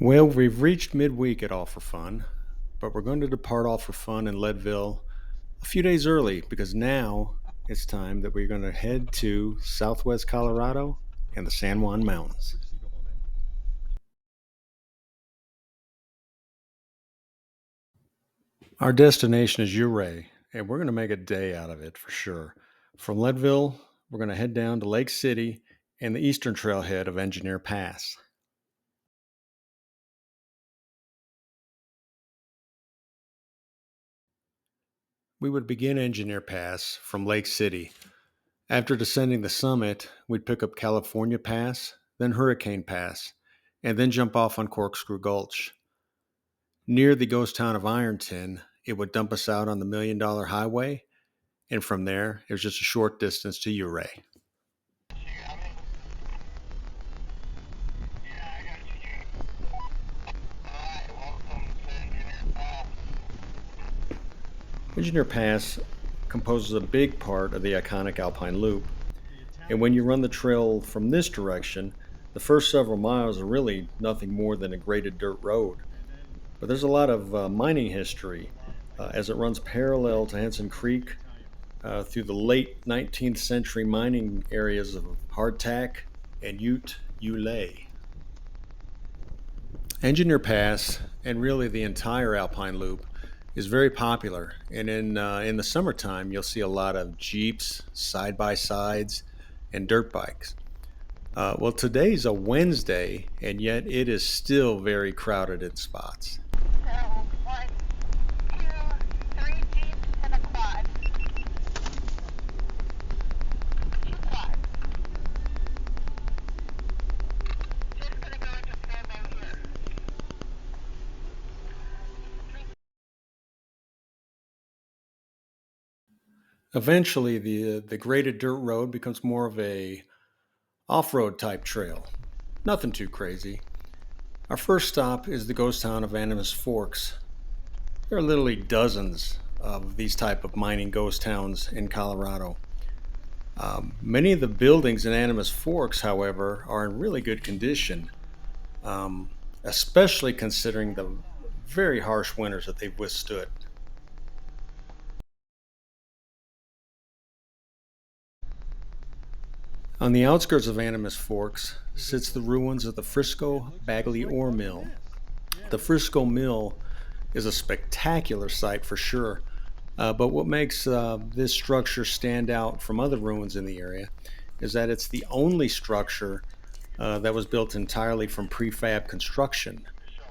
Well, we've reached midweek at All for Fun, but we're going to depart All for Fun in Leadville a few days early because now it's time that we're going to head to southwest Colorado and the San Juan Mountains. Our destination is Ouray, and we're going to make a day out of it for sure. From Leadville, we're going to head down to Lake City and the eastern trailhead of Engineer Pass. We would begin Engineer Pass from Lake City. After descending the summit, we'd pick up California Pass, then Hurricane Pass, and then jump off on Corkscrew Gulch. Near the ghost town of Ironton, it would dump us out on the $1 Million Highway, and from there, it was just a short distance to Ouray. Engineer Pass composes a big part of the iconic Alpine Loop, and when you run the trail from this direction, the first several miles are really nothing more than a graded dirt road. But there's a lot of mining history as it runs parallel to Henson Creek through the late 19th century mining areas of Hardtack and Ute Ulay. Engineer Pass, and really the entire Alpine Loop, is very popular. And in the summertime, you'll see a lot of Jeeps, side by sides, and dirt bikes. Well, today's a Wednesday, and yet it is still very crowded in spots. So, one, two, three Jeeps and a quad. Two quads. Just gonna go into spam mode here. Eventually, the graded dirt road becomes more of a off-road type trail. Nothing too crazy. Our first stop is the ghost town of Animas Forks. There are literally dozens of these type of mining ghost towns in Colorado. Many of the buildings in Animas Forks, however, are in really good condition, especially considering the very harsh winters that they've withstood. On the outskirts of Animas Forks sits the ruins of the Frisco Bagley Ore Mill. The Frisco Mill is a spectacular sight for sure, but what makes this structure stand out from other ruins in the area is that it's the only structure that was built entirely from prefab construction,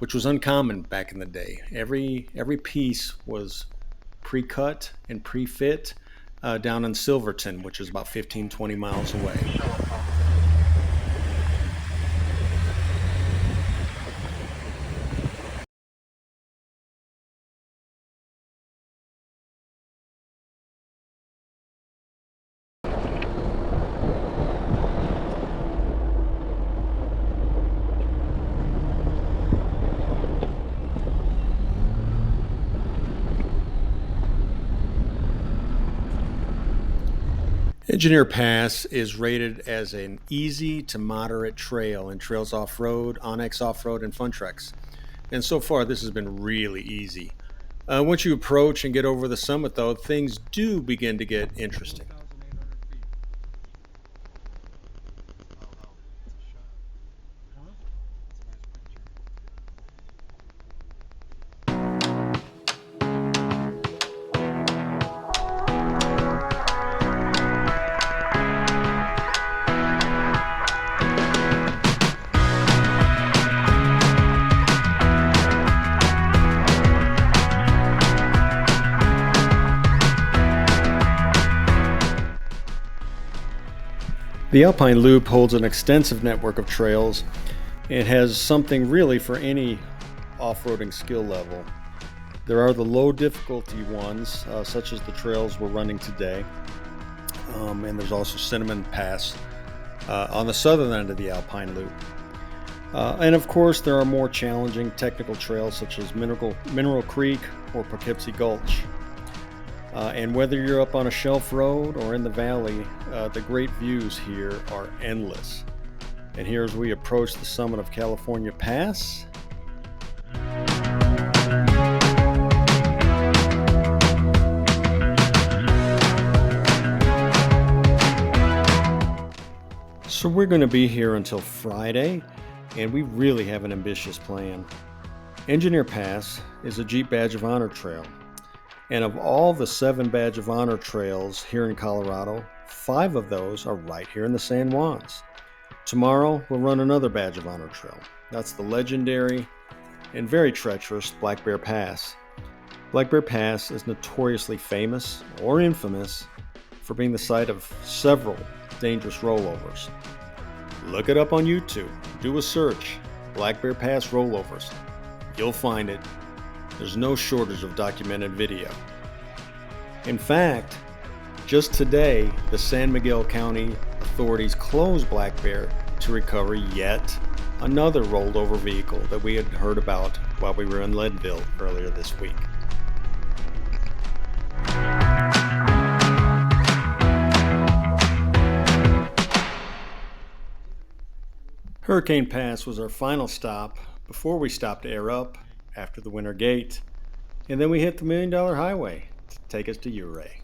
which was uncommon back in the day. Every piece was pre-cut and pre-fit down in Silverton, which is about 15-20 miles away. Engineer Pass is rated as an easy to moderate trail in Trails Off Road, Onyx Off Road, and Fun Treks. And so far, this has been really easy. Once you approach and get over the summit, though, things do begin to get interesting. The Alpine Loop holds an extensive network of trails. It has something really for any off-roading skill level. There are the low difficulty ones, such as the trails we're running today, and there's also Cinnamon Pass on the southern end of the Alpine Loop. And of course, there are more challenging technical trails such as Mineral Creek or Poughkeepsie Gulch. And whether you're up on a shelf road or in the valley, the great views here are endless. And here as we approach the summit of California Pass, So we're going to be here until Friday, and we really have an ambitious plan. Engineer Pass is a Jeep Badge of Honor trail. And of all the 7 Badge of Honor trails here in Colorado, 5 of those are right here in the San Juans. Tomorrow, we'll run another Badge of Honor trail. That's the legendary and very treacherous Black Bear Pass. Black Bear Pass is notoriously famous, or infamous, for being the site of several dangerous rollovers. Look it up on YouTube. Do a search, Black Bear Pass rollovers. You'll find it. There's no shortage of documented video. In fact, just today, the San Miguel County authorities closed Black Bear to recover yet another rolled over vehicle that we had heard about while we were in Leadville earlier this week. Hurricane Pass was our final stop before we stopped to air up after the winter gate, and then we hit the $1 Million Highway to take us to Ouray.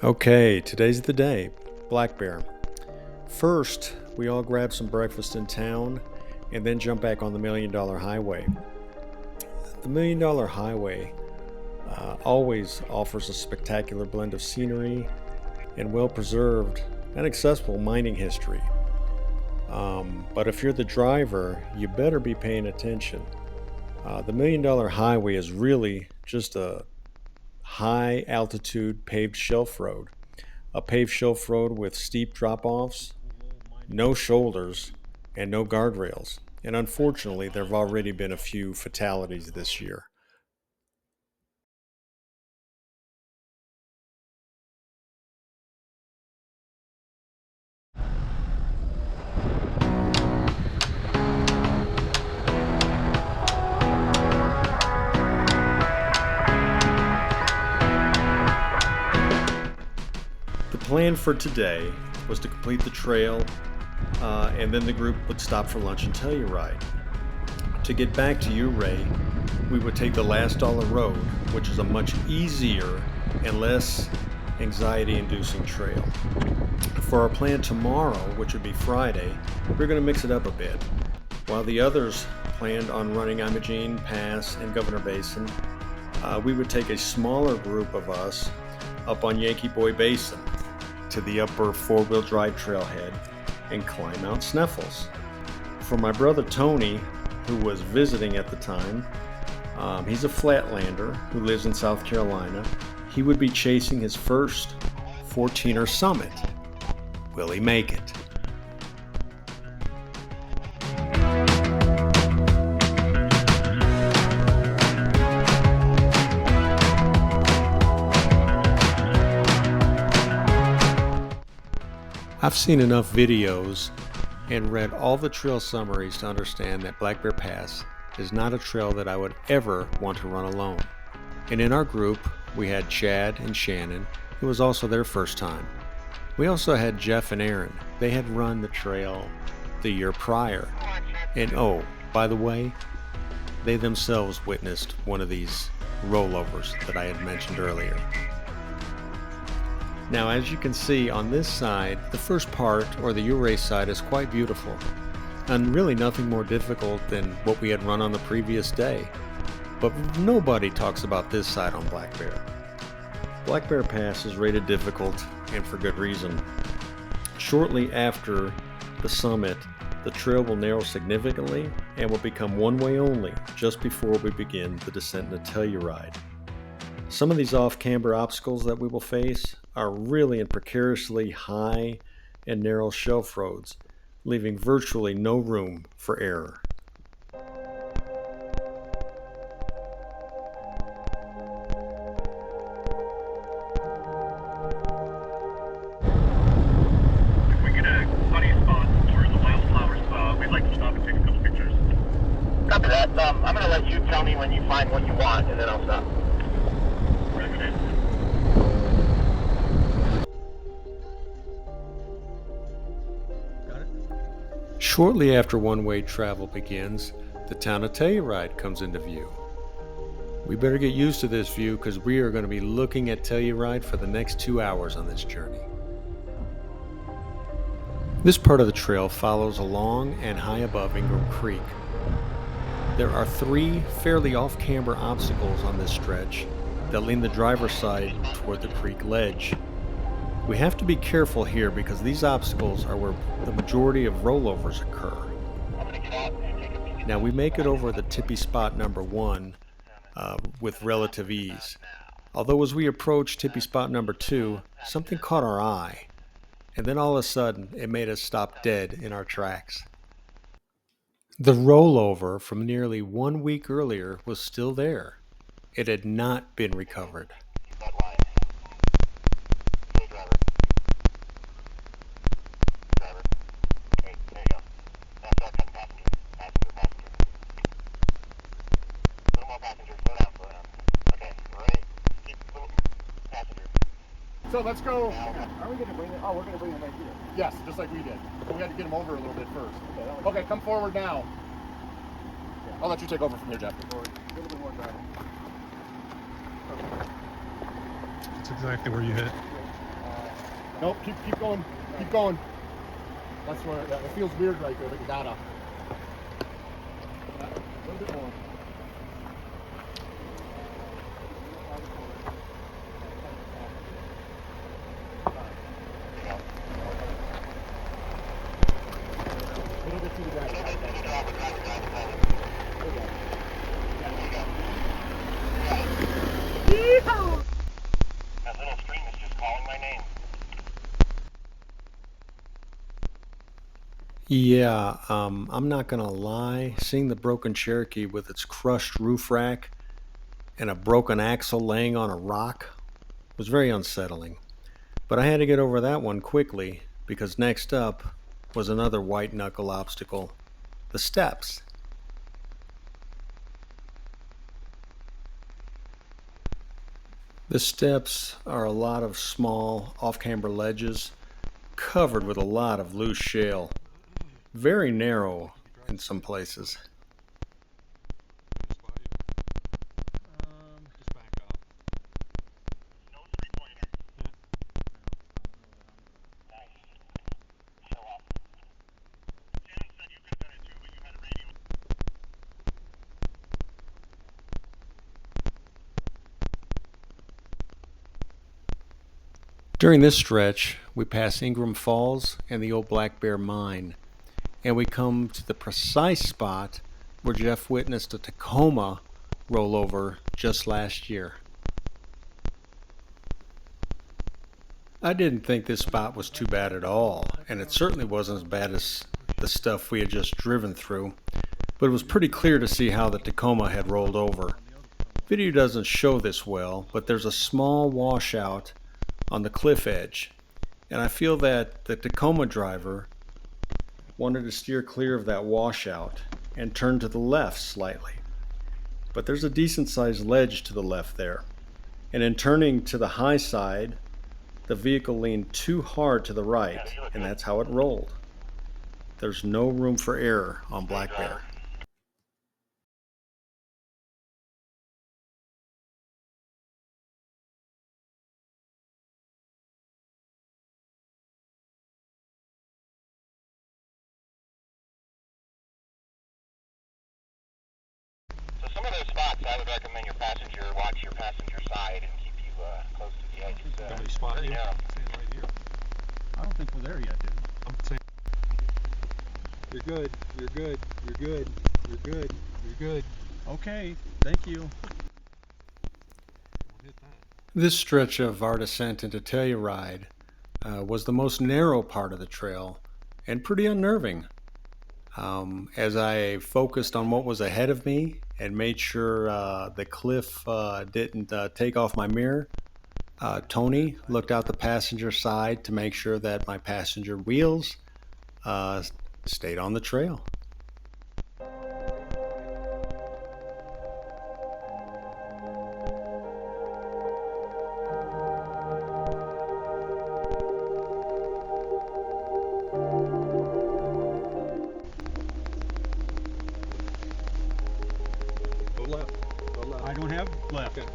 Okay, today's the day. Black Bear. First, we all grab some breakfast in town and then jump back on the $1 Million Highway. The $1 Million Highway always offers a spectacular blend of scenery and well-preserved and accessible mining history. But if you're the driver, you better be paying attention. The $1 Million Highway is really just a high altitude paved shelf road. A paved shelf road with steep drop offs, no shoulders, and no guardrails. And unfortunately, there have already been a few fatalities this year. The plan for today was to complete the trail, and then the group would stop for lunch and Telluride. To get back to Ouray, we would take the Last Dollar Road, which is a much easier and less anxiety-inducing trail. For our plan tomorrow, which would be Friday, we're going to mix it up a bit. While the others planned on running Imogene Pass and Governor Basin, we would take a smaller group of us up on Yankee Boy Basin to the upper 4-wheel drive trailhead and climb Mount Sneffels. For my brother Tony, who was visiting at the time, he's a flatlander who lives in South Carolina. He would be chasing his first 14er summit. Will he make it? I've seen enough videos and read all the trail summaries to understand that Black Bear Pass is not a trail that I would ever want to run alone. And in our group, we had Chad and Shannon, who was also their first time. We also had Jeff and Aaron. They had run the trail the year prior. And oh, by the way, they themselves witnessed one of these rollovers that I had mentioned earlier. Now, as you can see on this side, the first part, or the Ouray side, is quite beautiful, and really nothing more difficult than what we had run on the previous day. But nobody talks about this side on Black Bear. Black Bear Pass is rated difficult, and for good reason. Shortly after the summit, the trail will narrow significantly and will become one-way only just before we begin the descent into Telluride. Some of these off-camber obstacles that we will face are really in precariously high and narrow shelf roads, leaving virtually no room for error. tell me when you find what you want, and then I'll stop. Shortly after one-way travel begins, the town of Telluride comes into view. We better get used to this view because we are going to be looking at Telluride for the next 2 hours on this journey. This part of the trail follows along and high above Ingram Creek. There are 3 fairly off-camber obstacles on this stretch that lean the driver's side toward the creek ledge. We have to be careful here because these obstacles are where the majority of rollovers occur. Now we make it over the tippy spot number 1 with relative ease. Although as we approach tippy spot number 2, something caught our eye, and then all of a sudden it made us stop dead in our tracks. The rollover from nearly 1 week earlier was still there. It had not been recovered. So let's go. Are we going to bring it? Oh, we're going to bring it right here. Yes, just like we did. But we had to get him over a little bit first. Okay, come forward now. I'll let you take over from here, Jeff. A little bit more driving. That's exactly where you hit. Nope, keep going. Keep going. That's where it feels weird right there, but you gotta. A little bit more. That little stream is just calling my name. Yeah, I'm not gonna lie, seeing the broken Cherokee with its crushed roof rack and a broken axle laying on a rock was very unsettling. But I had to get over that one quickly because next up was another white knuckle obstacle, the steps. The steps are a lot of small off-camber ledges covered with a lot of loose shale. Very narrow in some places. Just back up. No three-pointer. Nice. Show up. Jen said you could have done it too, but you had a radio. During this stretch, we pass Ingram Falls and the old Black Bear Mine, and we come to the precise spot where Jeff witnessed a Tacoma rollover just last year. I didn't think this spot was too bad at all, and it certainly wasn't as bad as the stuff we had just driven through, but it was pretty clear to see how the Tacoma had rolled over. Video doesn't show this well, but there's a small washout on the cliff edge, and I feel that the Tacoma driver wanted to steer clear of that washout and turn to the left slightly. But there's a decent sized ledge to the left there, and in turning to the high side, the vehicle leaned too hard to the right, and that's how it rolled. There's no room for error on Black Bear. So some of those spots, I would recommend watch your passenger side and keep you close to the edge. Got any spot very here? narrow. Saying right here. I don't think we're there yet, dude. I'm saying. You're good. You're good. You're good. You're good. You're good. Okay, thank you. Don't hit that. This stretch of our descent into Telluride was the most narrow part of the trail and pretty unnerving. As I focused on what was ahead of me and made sure the cliff didn't take off my mirror, Tony looked out the passenger side to make sure that my passenger wheels stayed on the trail. Okay.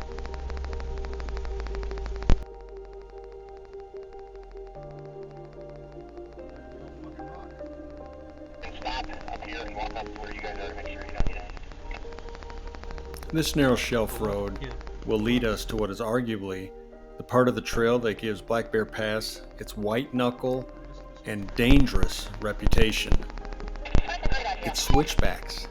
And stop up here and walk up to where you guys are to make sure you don't need anything. This narrow shelf road Yeah. will lead us to what is arguably the part of the trail that gives Black Bear Pass its white knuckle and dangerous reputation. That's a great idea. Its switchbacks.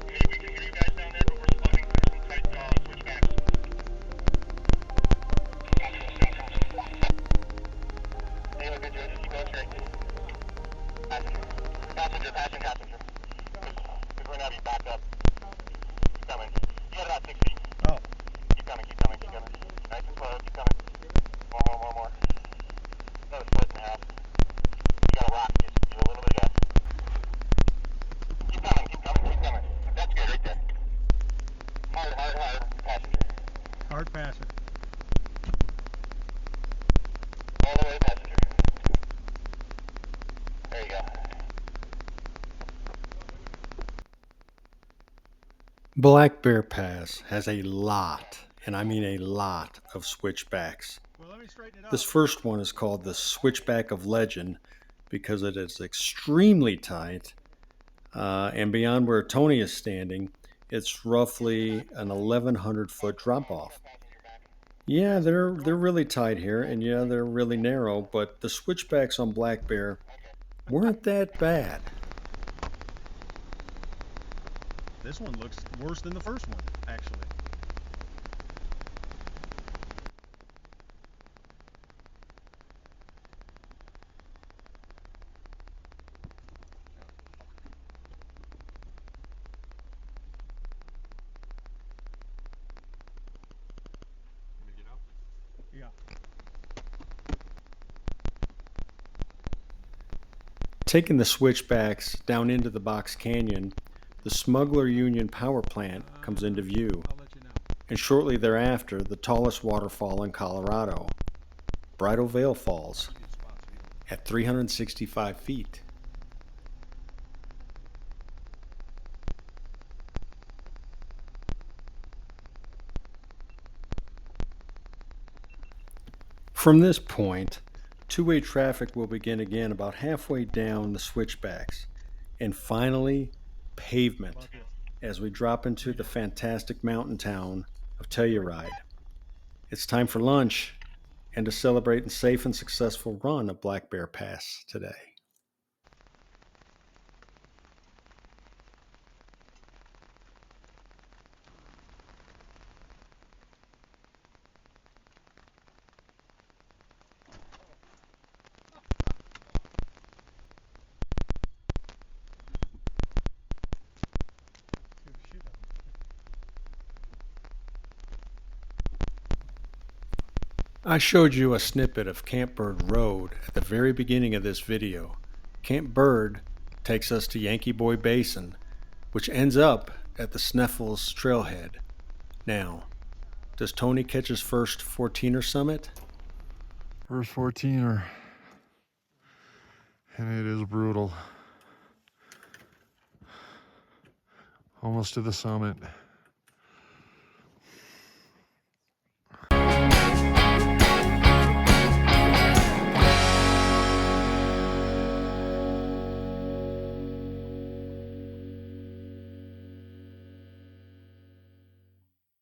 Hey, we can hear you guys down there, but we're spotting some tight switchbacks. Hey, look good, Joe. Just keep going straight. Passenger. Because we're now be backed up. Keep coming. You got about 6 feet. Oh. Keep coming. Nice and slow. Keep coming. More. Another split in half. You got a rock. Just give a little bit of gas. Keep coming. That's good right there. Hard. Passenger. Hard passer. All the way, passenger. There you go. Black Bear Pass has a lot, and I mean a lot, of switchbacks. Well, let me straighten it up. This first one is called the Switchback of Legend because it is extremely tight, and beyond where Tony is standing, it's roughly an 1,100-foot drop-off. Yeah, they're really tight here, and yeah, they're really narrow, but the switchbacks on Black Bear weren't that bad. This one looks worse than the first one, actually. Let me get out. Yeah. Taking the switchbacks down into the Box Canyon, the Smuggler Union Power Plant comes into view, I'll let you know. and shortly thereafter, the tallest waterfall in Colorado, Bridal Veil Falls, at 365 feet. From this point, two-way traffic will begin again about halfway down the switchbacks, and finally, pavement as we drop into the fantastic mountain town of Telluride. It's time for lunch and to celebrate a safe and successful run of Black Bear Pass today. I showed you a snippet of Camp Bird Road at the very beginning of this video. Camp Bird takes us to Yankee Boy Basin, which ends up at the Sneffels Trailhead. Now, does Tony catch his first 14er summit? First 14er. And it is brutal. Almost to the summit.